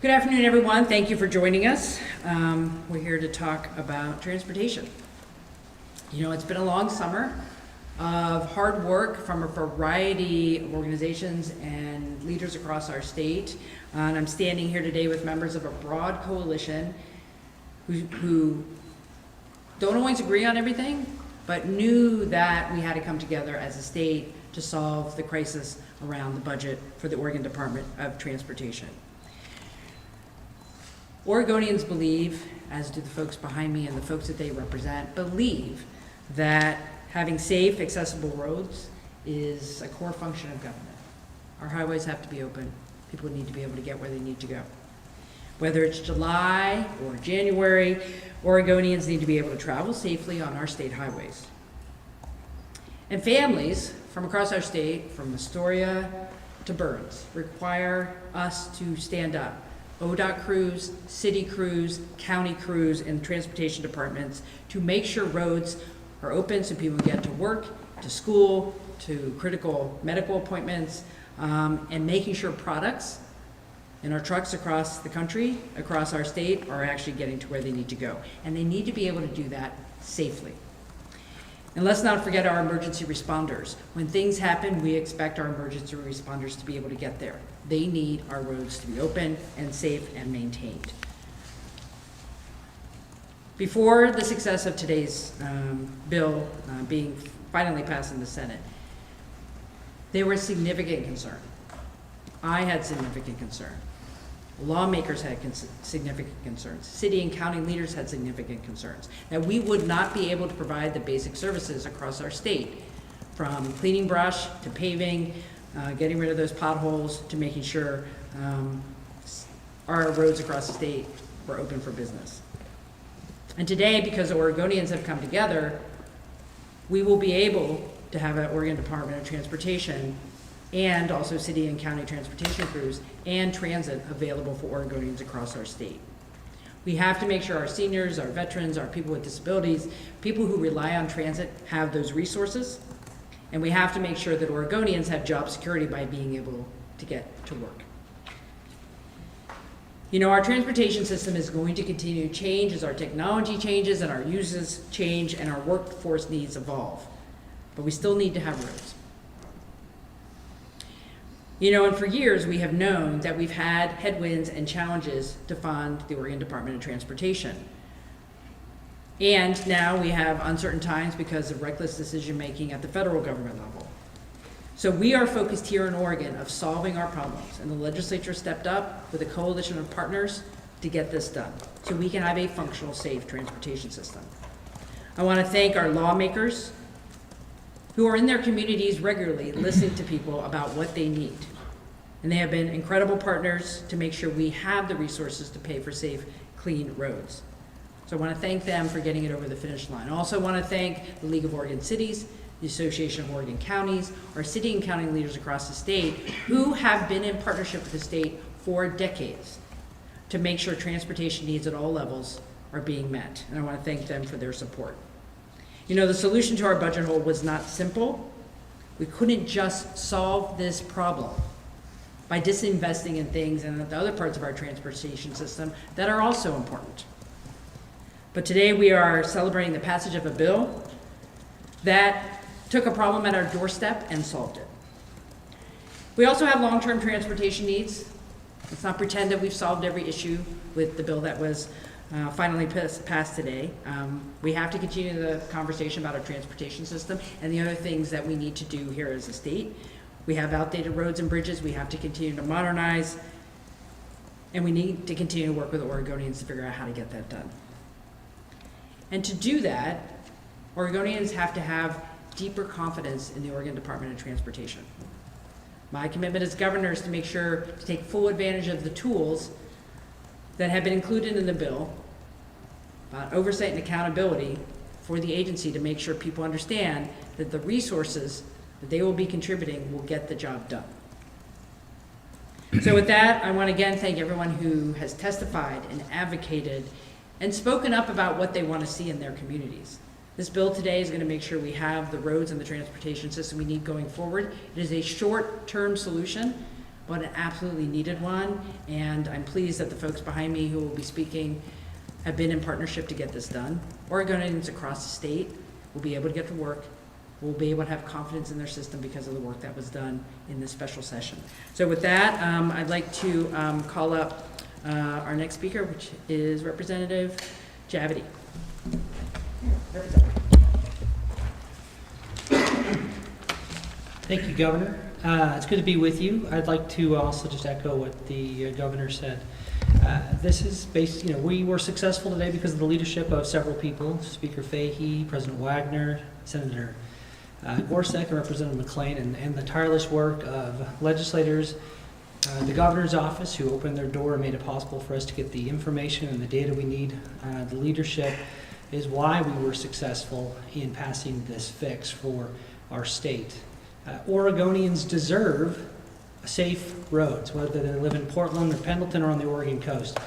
Good afternoon, everyone. Thank you for joining us. We're here to talk about transportation. You know, it's been a long summer of hard work from a variety of organizations and leaders across our state. And I'm standing here today with members of a broad coalition who don't always agree on everything, but knew that we had to come together as a state to solve the crisis around the budget for the Oregon Department of Transportation. Oregonians believe, as do the folks behind me and the folks that they represent, believe that having safe, accessible roads is a core function of government. Our highways have to be open. People need to be able to get where they need to go. Whether it's July or January, Oregonians need to be able to travel safely on our state highways. And families from across our state, from Astoria to Burns, require us to stand up. ODOT crews, city crews, county crews, and transportation departments to make sure roads are open so people can get to work, to school, to critical medical appointments, and making sure products in our trucks across the country, across our state, are actually getting to where they need to go. And they need to be able to do that safely. And let's not forget our emergency responders. When things happen, we expect our emergency responders to be able to get there. They need our roads to be open and safe and maintained. Before the success of today's bill being finally passed in the Senate, there was significant concern. I had significant concern. Lawmakers had significant concerns. City and county leaders had significant concerns that we would not be able to provide the basic services across our state, from cleaning brush to paving, getting rid of those potholes, to making sure our roads across the state were open for business. And today, because Oregonians have come together, we will be able to have an Oregon Department of Transportation and also city and county transportation crews and transit available for Oregonians across our state. We have to make sure our seniors, our veterans, our people with disabilities, people who rely on transit have those resources. And we have to make sure that Oregonians have job security by being able to get to work. You know, our transportation system is going to continue to change as our technology changes and our uses change and our workforce needs evolve. But we still need to have roads. You know, and for years we have known that we've had headwinds and challenges to fund the Oregon Department of Transportation. And now we have uncertain times because of reckless decision-making at the federal government level. So we are focused here in Oregon of solving our problems, and the legislature stepped up with a coalition of partners to get this done, so we can have a functional, safe transportation system. I want to thank our lawmakers who are in their communities regularly listening to people about what they need. And they have been incredible partners to make sure we have the resources to pay for safe, clean roads. So I want to thank them for getting it over the finish line. I also want to thank the League of Oregon Cities, the Association of Oregon Counties, our city and county leaders across the state who have been in partnership with the state for decades to make sure transportation needs at all levels are being met. And I want to thank them for their support. You know, the solution to our budget hole was not simple. We couldn't just solve this problem by disinvesting in things and the other parts of our transportation system that are also important. But today we are celebrating the passage of a bill that took a problem at our doorstep and solved it. We also have long-term transportation needs. Let's not pretend that we've solved every issue with the bill that was finally passed today. We have to continue the conversation about our transportation system and the other things that we need to do here as a state. We have outdated roads and bridges we have to continue to modernize, and we need to continue to work with Oregonians to figure out how to get that done. And to do that, Oregonians have to have deeper confidence in the Oregon Department of Transportation. My commitment as governor is to make sure to take full advantage of the tools that have been included in the bill about oversight and accountability for the agency to make sure people understand that the resources that they will be contributing will get the job done. So with that, I want to again thank everyone who has testified and advocated and spoken up about what they want to see in their communities. This bill today is going to make sure we have the roads and the transportation system we need going forward. It is a short-term solution, but an absolutely needed one. And I'm pleased that the folks behind me who will be speaking have been in partnership to get this done. Oregonians across the state will be able to get to work, will be able to have confidence in their system because of the work that was done in this special session. So with that, I'd like to call up our next speaker, which is Representative Javity. Thank you, Governor. It's good to be with you. I'd like to also just echo what the Governor said. This is based, we were successful today because of the leadership of several people, Speaker Fahey, President Wagner, Senator Gorsuch, and Representative McLean, and the tireless work of legislators, the Governor's office, who opened their door and made it possible for us to get the information and the data we need. The leadership is why we were successful in passing this fix for our state. Oregonians deserve safe roads, whether they live in Portland or Pendleton or on the Oregon coast.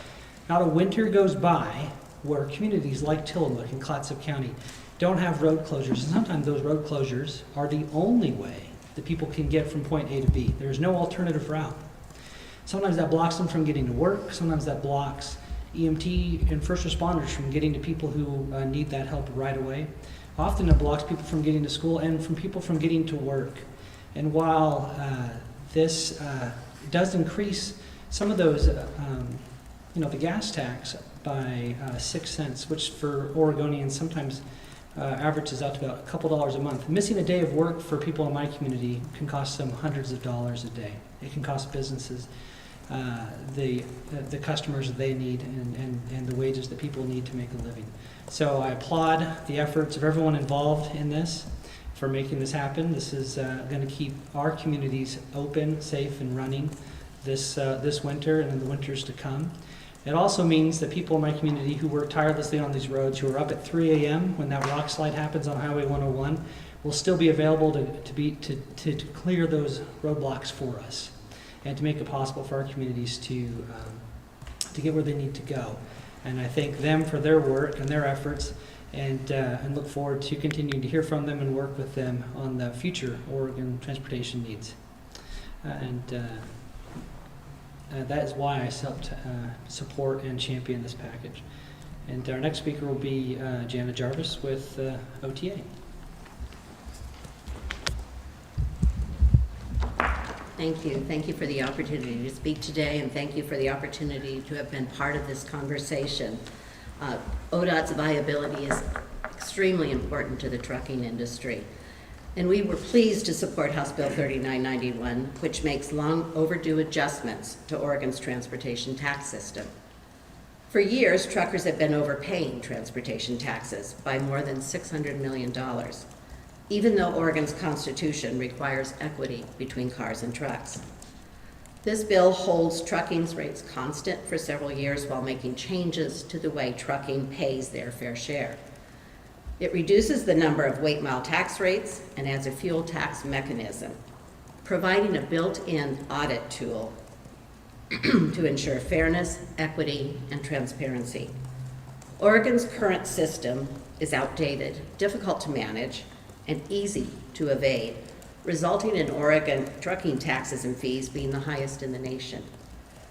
Not a winter goes by where communities like Tillamook and Clatsop County don't have road closures, and sometimes those road closures are the only way that people can get from point A to B. There's no alternative route. Sometimes that blocks them from getting to work. Sometimes that blocks EMT and first responders from getting to people who need that help right away. Often it blocks people from getting to school and from people from getting to work. And while this does increase some of those, the gas tax by 6 cents, which for Oregonians sometimes averages out to about a couple dollars a month. Missing a day of work for people in my community can cost them hundreds of dollars a day. It can cost businesses the customers that they need and the wages that people need to make a living. So I applaud the efforts of everyone involved in this for making this happen. This is going to keep our communities open, safe, and running this winter and in the winters to come. It also means that people in my community who work tirelessly on these roads, who are up at 3 a.m. when that rock slide happens on Highway 101, will still be available to clear those roadblocks for us and to make it possible for our communities to get where they need to go. And I thank them for their work and their efforts, and look forward to continuing to hear from them and work with them on the future Oregon transportation needs. That is why I support and champion this package. And our next speaker will be Jana Jarvis with OTA. Thank you. Thank you for the opportunity to speak today, and thank you for the opportunity to have been part of this conversation. ODOT's viability is extremely important to the trucking industry. And we were pleased to support House Bill 3991, which makes long overdue adjustments to Oregon's transportation tax system. For years, truckers have been overpaying transportation taxes by more than $600 million, even though Oregon's constitution requires equity between cars and trucks. This bill holds trucking's rates constant for several years while making changes to the way trucking pays their fair share. It reduces the number of weight mile tax rates and adds a fuel tax mechanism, providing a built-in audit tool to ensure fairness, equity, and transparency. Oregon's current system is outdated, difficult to manage, and easy to evade, resulting in Oregon trucking taxes and fees being the highest in the nation.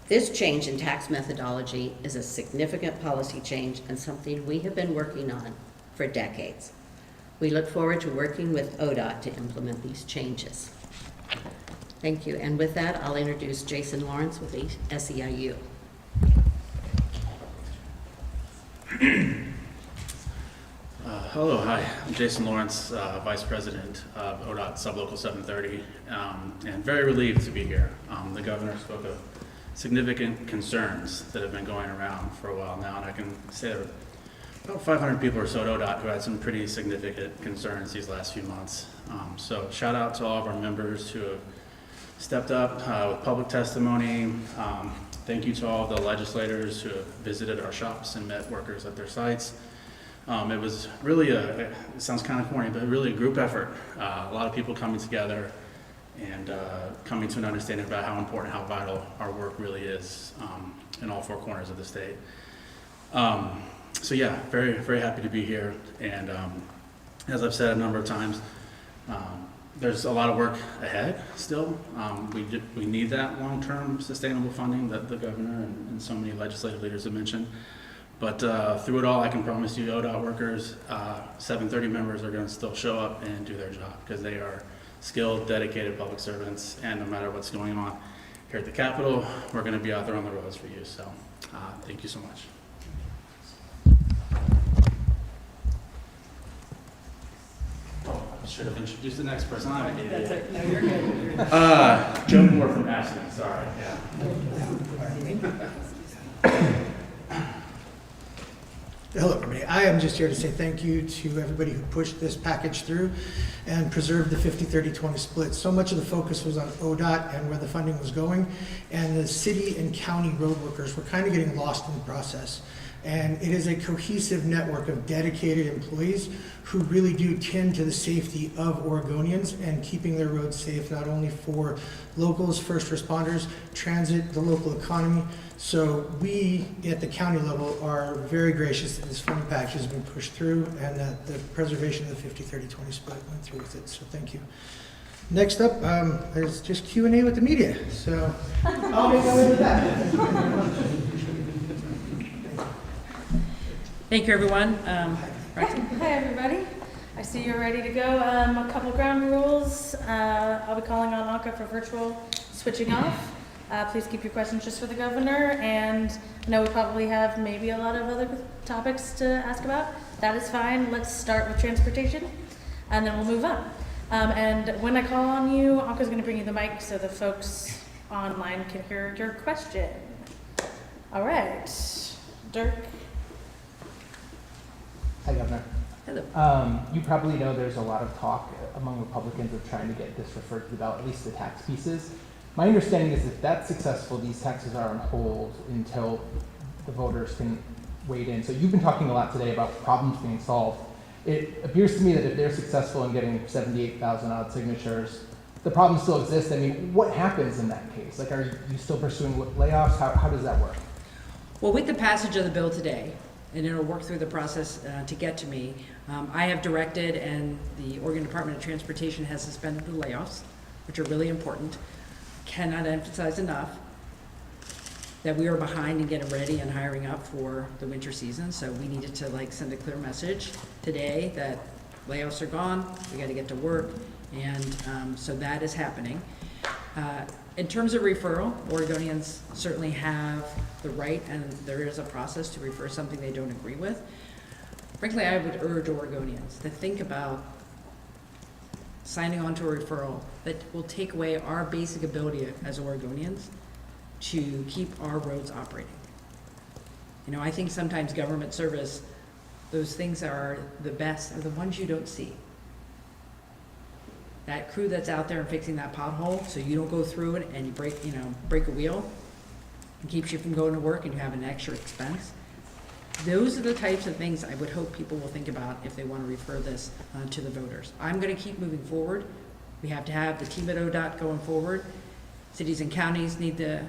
This change in tax methodology is a significant policy change and something we have been working on for decades. We look forward to working with ODOT to implement these changes. Thank you. And with that, I'll introduce Jason Lawrence with SEIU. Hello, hi. I'm Jason Lawrence, Vice President of ODOT Sublocal 730, and very relieved to be here. The Governor spoke of significant concerns that have been going around for a while now, and I can say that about 500 people or so at ODOT who had some pretty significant concerns these last few months. So shout out to all of our members who have stepped up with public testimony. Thank you to all of the legislators who have visited our shops and met workers at their sites. It was really it sounds kind of corny, but really a group effort. A lot of people coming together and coming to an understanding about how important, how vital our work really is in all four corners of the state. So yeah, very, very happy to be here. And as I've said a number of times, there's a lot of work ahead still. We need that long-term sustainable funding that the governor and so many legislative leaders have mentioned. But through it all, I can promise you ODOT workers, 730 members are going to still show up and do their job because they are skilled, dedicated public servants, and no matter what's going on here at the Capitol, we're going to be out there on the roads for you. So thank you so much. Oh, I should have introduced the next person. I'm an idiot. That's it. No, you're good. Joe Moore from Ashland, sorry. Yeah. Hello, everybody. I am just here to say thank you to everybody who pushed this package through and preserved the 50-30-20 split. So much of the focus was on ODOT and where the funding was going, and the city and county road workers were kind of getting lost in the process. And it is a cohesive network of dedicated employees who really do tend to the safety of Oregonians and keeping their roads safe, not only for locals, first responders, transit, the local economy. So we at the county level are very gracious that this funding package has been pushed through and that the preservation of the 50-30-20 split went through with it. So thank you. Next up is just Q&A with the media. So I'll make my way to that. Thank you, everyone. Hi, everybody. I see you're ready to go. A couple ground rules. I'll be calling on Anka for virtual switching off. Please keep your questions just for the governor. And I know we probably have maybe a lot of other topics to ask about. That is fine. Let's start with transportation, and then we'll move on. And when I call on you, Anka's going to bring you the mic so the folks online can hear your question. All right, Dirk. Hi, Governor. Hello. You probably know there's a lot of talk among Republicans of trying to get this referred to the ballot, at least the tax pieces. My understanding is if that's successful, these taxes are on hold until the voters can wade in. So you've been talking a lot today about problems being solved. It appears to me that if they're successful in getting 78,000 odd signatures, the problems still exist. I mean, what happens in that case? Like, are you still pursuing layoffs? How does that work? Well, with the passage of the bill today, and it'll work through the process to get to me, I have directed, and the Oregon Department of Transportation has suspended the layoffs, which are really important. Cannot emphasize enough that we are behind in getting ready and hiring up for the winter season, so we needed to send a clear message today that layoffs are gone, we got to get to work, and so that is happening. In terms of referral, Oregonians certainly have the right, and there is a process to refer something they don't agree with. Frankly, I would urge Oregonians to think about signing on to a referral that will take away our basic ability as Oregonians to keep our roads operating. You know, I think sometimes government service, those things that are the best are the ones you don't see. That crew that's out there and fixing that pothole so you don't go through it and you break a wheel and keeps you from going to work and you have an extra expense. Those are the types of things I would hope people will think about if they want to refer this to the voters. I'm going to keep moving forward. We have to have the team at ODOT going forward. Cities and counties need the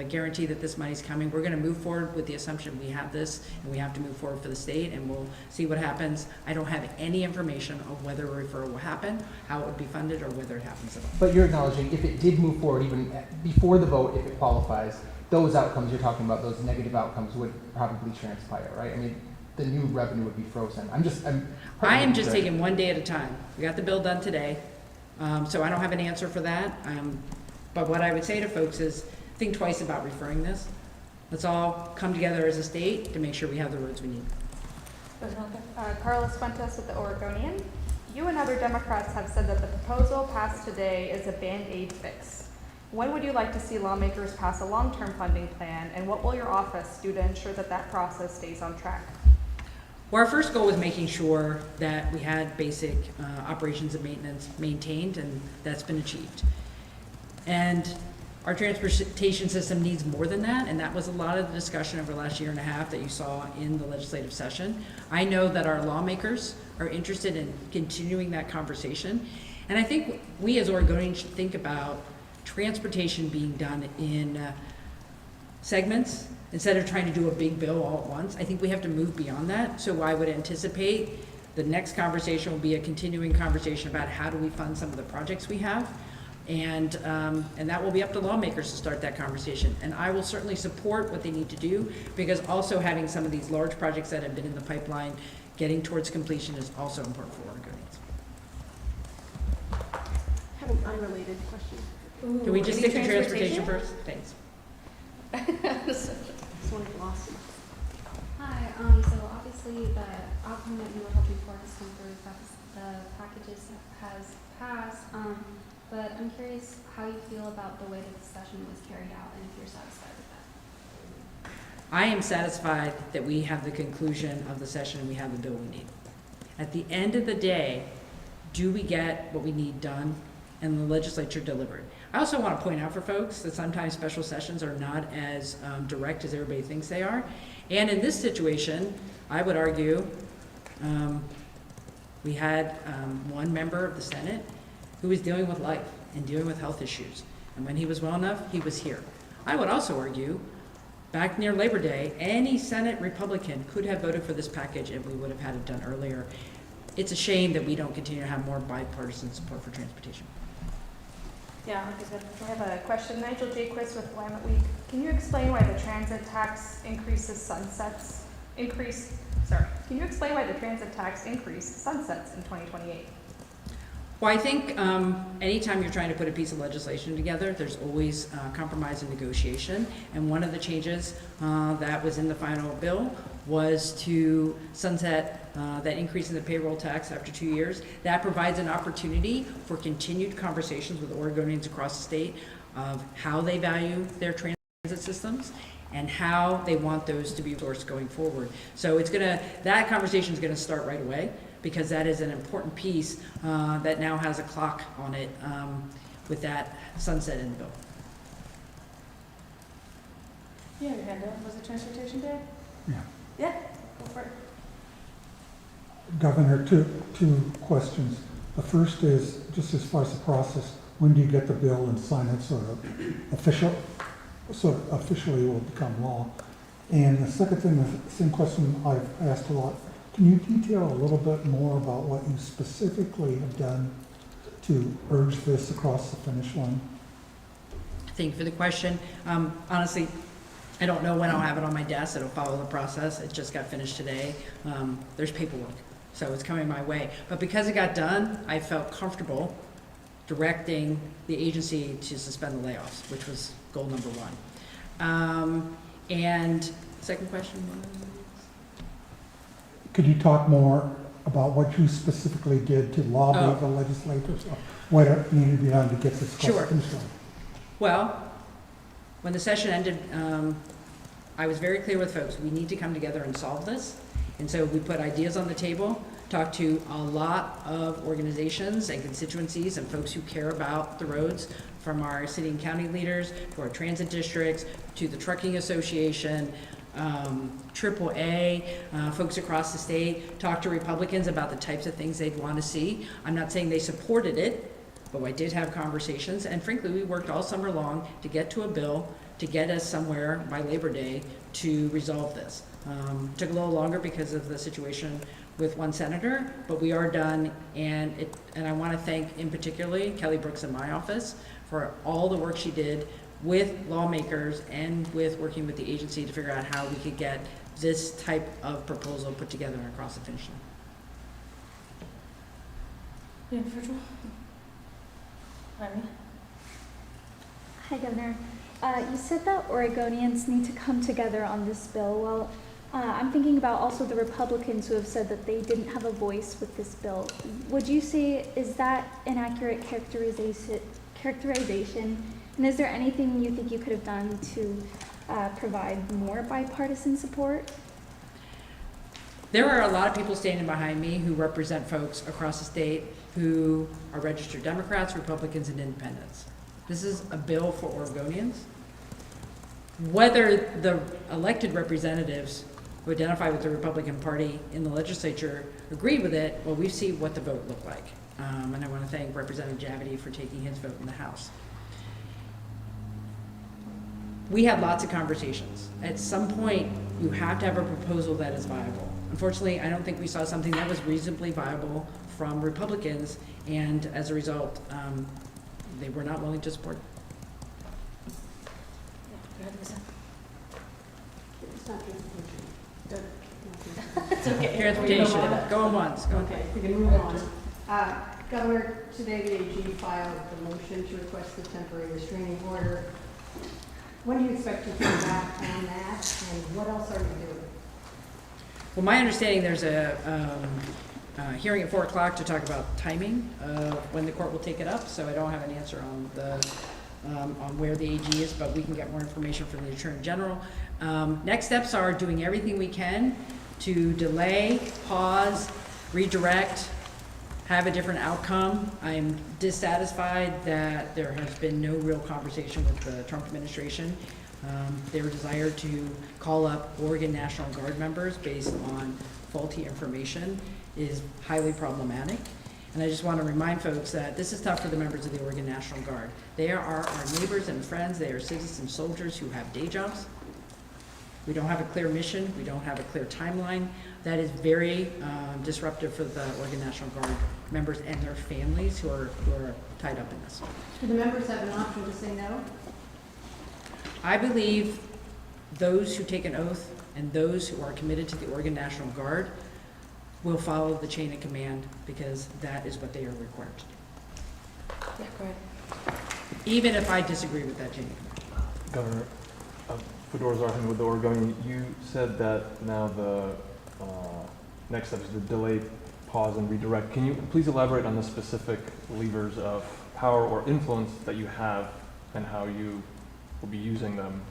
guarantee that this money's coming. We're going to move forward with the assumption we have this, and we have to move forward for the state, and we'll see what happens. I don't have any information of whether a referral will happen, how it would be funded, or whether it happens at all. But you're acknowledging if it did move forward, even before the vote, if it qualifies, those outcomes you're talking about, those negative outcomes would probably transpire, right? I mean, the new revenue would be frozen. I am just taking one day at a time. We got the bill done today, so I don't have an answer for that. But what I would say to folks is think twice about referring this. Let's all come together as a state to make sure we have the roads we need. Carlos Fuentes with the Oregonian. You and other Democrats have said that the proposal passed today is a Band-Aid fix. When would you like to see lawmakers pass a long-term funding plan, and what will your office do to ensure that that process stays on track? Well, our first goal was making sure that we had basic operations and maintenance maintained, and that's been achieved. And our transportation system needs more than that, and that was a lot of the discussion over the last year and a half that you saw in the legislative session. I know that our lawmakers are interested in continuing that conversation, and I think we as Oregonians should think about transportation being done in segments instead of trying to do a big bill all at once. I think we have to move beyond that, so I would anticipate The next conversation will be a continuing conversation about how do we fund some of the projects we have. And that will be up to lawmakers to start that conversation. And I will certainly support what they need to do, because also having some of these large projects that have been in the pipeline getting towards completion is also important for Oregonians. I have an unrelated question. Can we just Maybe stick to transportation transportation? first? Thanks. This one is lost. Hi, so obviously the outcome that you were hoping for has come through, that the packages has passed, but I'm curious how you feel about the way that the session was carried out and if you're satisfied with that. I am satisfied that we have the conclusion of the session and we have the bill we need. At the end of the day, do we get what we need done and the legislature delivered? I also want to point out for folks that sometimes special sessions are not as direct as everybody thinks they are. And in this situation, I would argue we had one member of the Senate who was dealing with life and dealing with health issues. And when he was well enough, he was here. I would also argue, back near Labor Day, any Senate Republican could have voted for this package and we would have had it done earlier. It's a shame that we don't continue to have more bipartisan support for transportation. Yeah, I have a question. Nigel Jaquist with Willamette Week. Can you explain why the transit tax Can you explain why the transit tax increase sunsets in 2028? Well, I think anytime you're trying to put a piece of legislation together, there's always compromise and negotiation. And one of the changes that was in the final bill was to sunset that increase in the payroll tax after 2 years. That provides an opportunity for continued conversations with Oregonians across the state of how they value their transit systems and how they want those to be sourced going forward. So that conversation is gonna start right away, because that is an important piece that now has a clock on it with that sunset in the bill. Yeah, your hand up. Was it transportation day? Yeah. Yeah, go for it. Governor, two questions. The first is, just as far as the process, when do you get the bill and sign it so officially will become law? And the second thing, the same question I've asked a lot, can you detail a little bit more about what you specifically have done to urge this across the finish line? Thank you for the question. Honestly, I don't know when I'll have it on my desk. It'll follow the process. It just got finished today. There's paperwork, so it's coming my way. But because it got done, I felt comfortable directing the agency to suspend the layoffs, which was goal number one. And second question was? Could you talk more about what you specifically did to lobby the legislators, or what needed to be done to get this across the finish line? Well, when the session ended, I was very clear with folks, we need to come together and solve this. And so we put ideas on the table, talked to a lot of organizations and constituencies and folks who care about the roads, from our city and county leaders to our transit districts to the trucking association, AAA, folks across the state, talked to Republicans about the types of things they'd want to see. I'm not saying they supported it, but I did have conversations, and frankly, we worked all summer long to get to a bill to get us somewhere by Labor Day to resolve this. Took a little longer because of the situation with one senator, but we are done, and I want to thank in particularly Kelly Brooks in my office for all the work she did with lawmakers and with working with the agency to figure out how we could get this type of proposal put together and across the finish line. Yeah, virtual. Ivy? Hi, Governor. You said that Oregonians need to come together on this bill. Well, I'm thinking about also the Republicans who have said that they didn't have a voice with this bill. Would you say, is that an accurate characterization? And is there anything you think you could have done to provide more bipartisan support? There are a lot of people standing behind me who represent folks across the state who are registered Democrats, Republicans, and Independents. This is a bill for Oregonians. Whether the elected representatives who identify with the Republican Party in the legislature agree with it, well, we see what the vote looked like. And I want to thank Representative Javity for taking his vote in the House. we had lots of conversations. At some point, you have to have a proposal that is viable. Unfortunately, I don't think we saw something that was reasonably viable from Republicans, and as a result, they were not willing to support. Go ahead, Lisa. It's not transportation. Good. It's okay. Transportation, going once, going Okay, we can move on. Governor, today the AG filed the motion to request the temporary restraining order. When do you expect to hear back on that, and what else are you doing? Well, my understanding, there's a hearing at 4 o'clock to talk about timing of when the court will take it up, so I don't have an answer on on where the AG is, but we can get more information from the Attorney General. Next steps are doing everything we can to delay, pause, redirect, have a different outcome. I'm dissatisfied that there has been no real conversation with the Trump administration. Their desire to call up Oregon National Guard members based on faulty information is highly problematic. And I just want to remind folks that this is tough for the members of the Oregon National Guard. They are our neighbors and friends. They are citizen soldiers who have day jobs. We don't have a clear mission. We don't have a clear timeline. That is very disruptive for the Oregon National Guard members and their families who are tied up in this. Do the members have an option to say no? I believe those who take an oath and those who are committed to the Oregon National Guard will follow the chain of command because that is what they are required to do. Yeah, go ahead. Even if I disagree with that chain of command. Governor, Fedor Zarhan with the Oregonian, you said that now the next step is to delay, pause, and redirect. Can you please elaborate on the specific levers of power or influence that you have and how you will be using them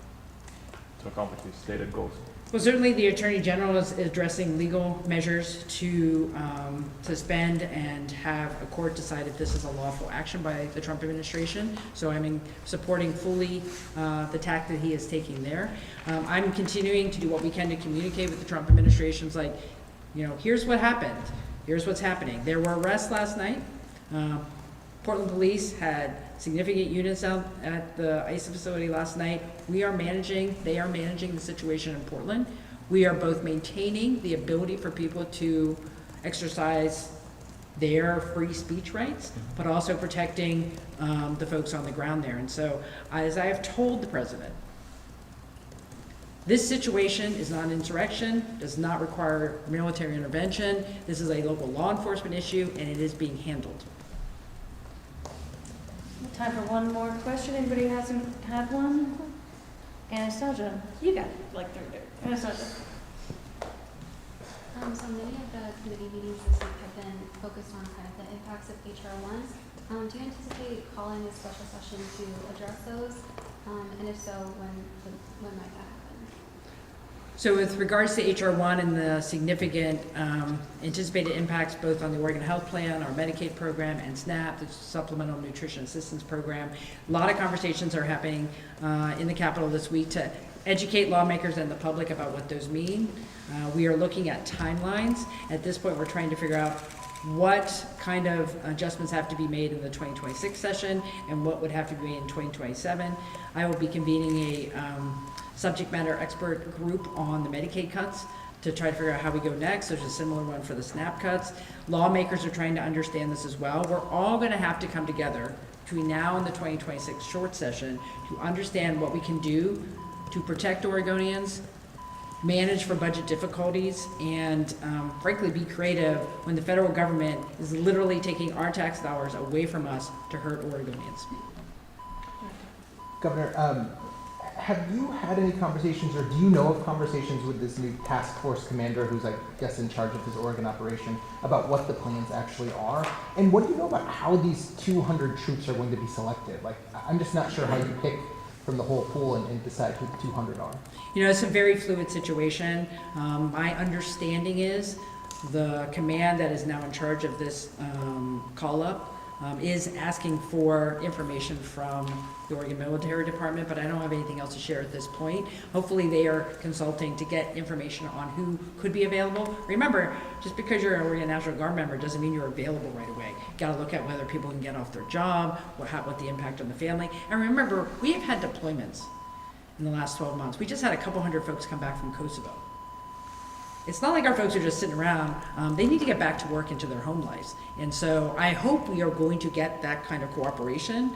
to accomplish these stated goals? Well, certainly the Attorney General is addressing legal measures to suspend and have a court decide if this is a lawful action by the Trump administration. So I'm supporting fully the tack that he is taking there. I'm continuing to do what we can to communicate with the Trump administration. It's like, you know, here's what happened. Here's what's happening. There were arrests last night. Portland police had significant units out at the ICE facility last night. They are managing the situation in Portland. We are both maintaining the ability for people to exercise their free speech rights, but also protecting the folks on the ground there. And so, as I have told the president, this situation is not an insurrection, does not require military intervention. This is a local law enforcement issue, and it is being handled. Time for one more question. Anybody hasn't had one? Anastasia, you got like 30. Anastasia. So many of the committee meetings this week have been focused on kind of the impacts of HR 1s. Do you anticipate calling a special session to address those? And if so, when might that happen? So with regards to HR 1 and the significant anticipated impacts both on the Oregon Health Plan, our Medicaid program, and SNAP, the Supplemental Nutrition Assistance Program, a lot of conversations are happening in the Capitol this week to educate lawmakers and the public about what those mean. We are looking at timelines. At this point, we're trying to figure out what kind of adjustments have to be made in the 2026 session and what would have to be made in 2027. I will be convening a subject matter expert group on the Medicaid cuts to try to figure out how we go next. There's a similar one for the SNAP cuts. Lawmakers are trying to understand this as well. We're all going to have to come together between now and the 2026 short session to understand what we can do to protect Oregonians, manage for budget difficulties, and frankly be creative when the federal government is literally taking our tax dollars away from us to hurt Oregonians. Governor, have you had any conversations, or do you know of conversations with this new task force commander who's, I guess, in charge of his Oregon operation about what the plans actually are? And what do you know about how these 200 troops are going to be selected? Like, I'm just not sure how you pick from the whole pool and decide who the 200 are. You know, it's a very fluid situation. My understanding is the command that is now in charge of this call-up is asking for information from the Oregon Military Department, but I don't have anything else to share at this point. Hopefully they are consulting to get information on who could be available. Remember, just because you're an Oregon National Guard member doesn't mean you're available right away. You gotta look at whether people can get off their job, what the impact on the family. And remember, we have had deployments. in the last 12 months. We just had a couple hundred folks come back from Kosovo. It's not like our folks are just sitting around. They need to get back to work into their home lives. And so I hope we are going to get that kind of cooperation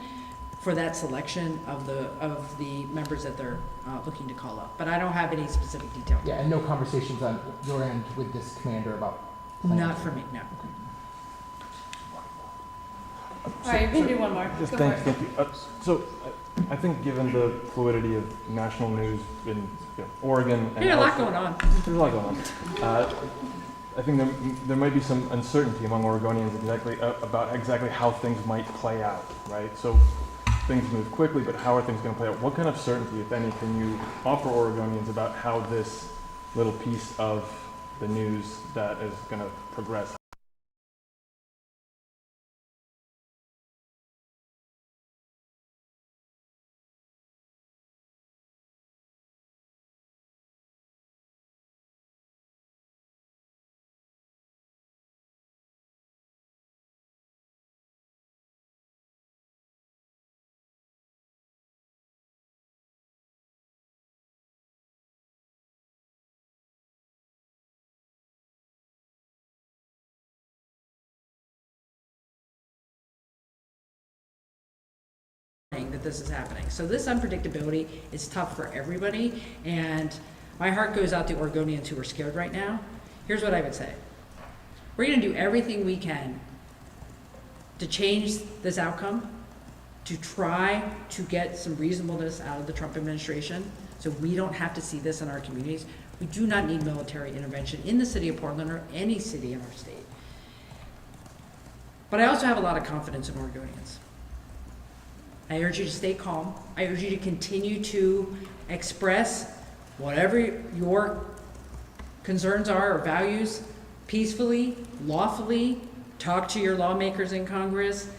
for that selection of the members that they're looking to call up. But I don't have any specific detail. Yeah, and no conversations on your end with this commander about plans? Not for me, no. All right, you're gonna do one more. Just Go for it. thank you. So I think given the fluidity of national news in Oregon and There's a lot elsewhere- going on. There's a lot going on. I think there might be some uncertainty among Oregonians about exactly how things might play out, right? So things move quickly, but how are things going to play out? What kind of certainty, if any, can you offer Oregonians about how this little piece of the news that is going to progress? That this is happening. So this unpredictability is tough for everybody, and my heart goes out to Oregonians who are scared right now. Here's what I would say. We're gonna do everything we can to change this outcome, to try to get some reasonableness out of the Trump administration, so we don't have to see this in our communities. We do not need military intervention in the city of Portland or any city in our state. But I also have a lot of confidence in Oregonians. I urge you to stay calm. I urge you to continue to express whatever your concerns are or values peacefully, lawfully. Talk to your lawmakers in Congress.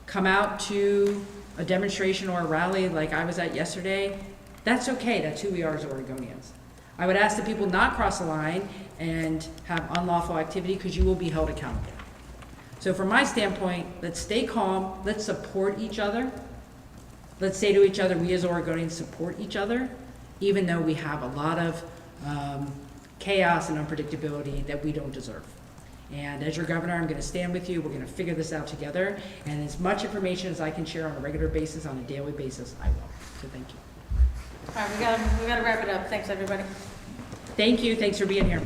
Come out to a demonstration or a rally like I was at yesterday. That's okay. That's who we are as Oregonians. I would ask that people not cross the line and have unlawful activity because you will be held accountable. So from my standpoint, let's stay calm, let's support each other. Let's say to each other, we as Oregonians support each other, even though we have a lot of chaos and unpredictability that we don't deserve. And as your governor, I'm gonna stand with you, we're gonna figure this out together, and as much information as I can share on a regular basis, on a daily basis, I will. So thank you. All right, we gotta wrap it up. Thanks, everybody. Thank you, thanks for being here.